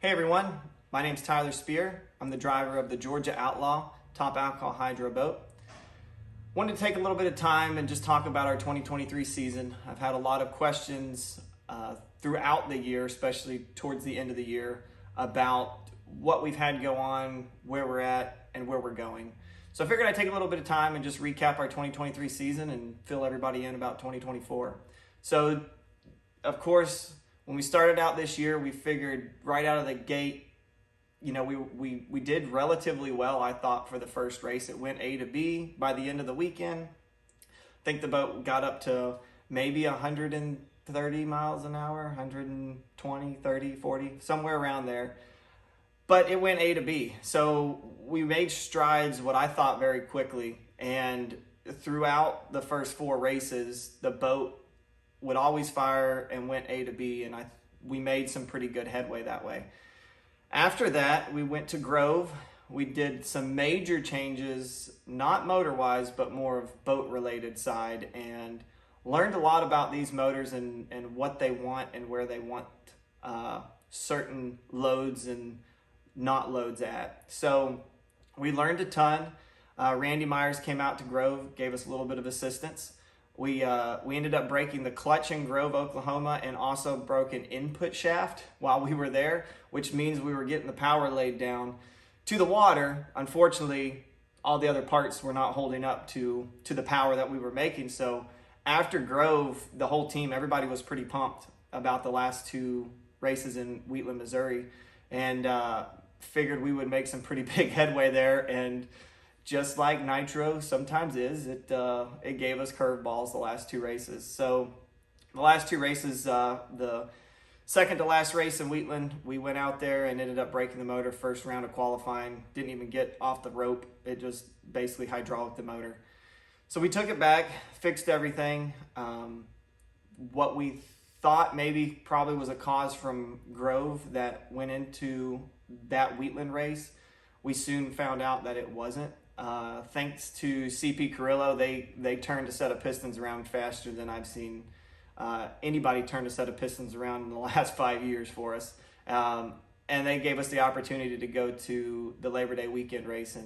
Hey everyone, my name's Tyler Spear. I'm the driver of the Georgia Outlaw Top Alcohol Hydro boat. Wanted to take a little bit of time and just talk about our 2023 season. I've had a lot of questions throughout the year, especially towards the end of the year, about what we've had go on, where we're at, and where we're going. So I figured I'd take a little bit of time and just recap our 2023 season and fill everybody in about 2024. So, of course, when we started out this year, we figured right out of the gate, we did relatively well, I thought, for the first race. It went A to B by the end of the weekend. I think the boat got up to maybe 130 miles an hour, 120, 30, 40, somewhere around there. But it went A to B. So we made strides, what I thought, very quickly. And throughout the first four races, the boat would always fire and went A to B, and we made some pretty good headway that way. After that, we went to Grove. We did some major changes, not motor-wise, but more of boat-related side, and learned a lot about these motors and what they want and where they want certain loads and not loads at. So we learned a ton. Randy Myers came out to Grove, gave us a little bit of assistance. We ended up breaking the clutch in Grove, Oklahoma, and also broke an input shaft while we were there, which means we were getting the power laid down to the water. Unfortunately, all the other parts were not holding up to the power that we were making. So after Grove, the whole team, everybody was pretty pumped about the last two races in Wheatland, Missouri, and figured we would make some pretty big headway there. And just like Nitro sometimes is, it gave us curveballs the last two races. So the last two races, the second to last race in Wheatland, we went out there and ended up breaking the motor first round of qualifying. Didn't even get off the rope. It just basically hydraulic the motor. So we took it back, fixed everything. What we thought maybe probably was a cause from Grove that went into that Wheatland race, we soon found out that it wasn't. Thanks to CP Carrillo, they turned a set of pistons around faster than I've seen anybody turn a set of pistons around in the last 5 years for us. And they gave us the opportunity to go to the Labor Day weekend race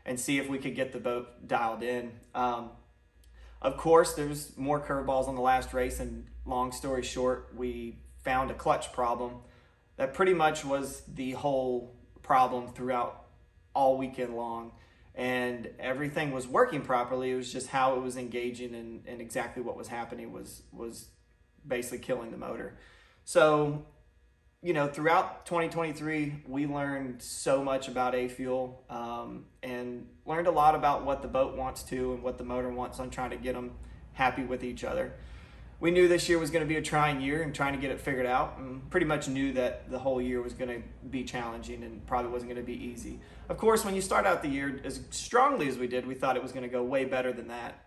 and see if we could get the boat dialed in. Of course, there's more curveballs on the last race, and long story short, we found a clutch problem that pretty much was the whole problem throughout all weekend long. And everything was working properly. It was just how it was engaging and exactly what was happening was basically killing the motor. So, throughout 2023, we learned so much about A-Fuel and learned a lot about what the boat wants to and what the motor wants on trying to get them happy with each other. We knew this year was going to be a trying year and trying to get it figured out, and pretty much knew that the whole year was going to be challenging and probably wasn't going to be easy. Of course, when you start out the year as strongly as we did, we thought it was going to go way better than that.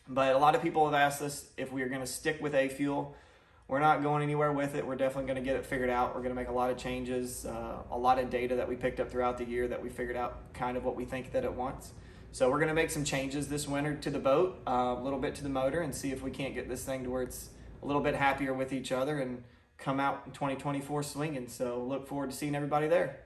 But a lot of people have asked us if we are going to stick with A-Fuel. We're not going anywhere with it. We're definitely going to get it figured out. We're going to make a lot of changes, a lot of data that we picked up throughout the year that we figured out kind of what we think that it wants. So we're going to make some changes this winter to the boat, a little bit to the motor, and see if we can't get this thing to where it's a little bit happier with each other and come out in 2024 swinging. So look forward to seeing everybody there.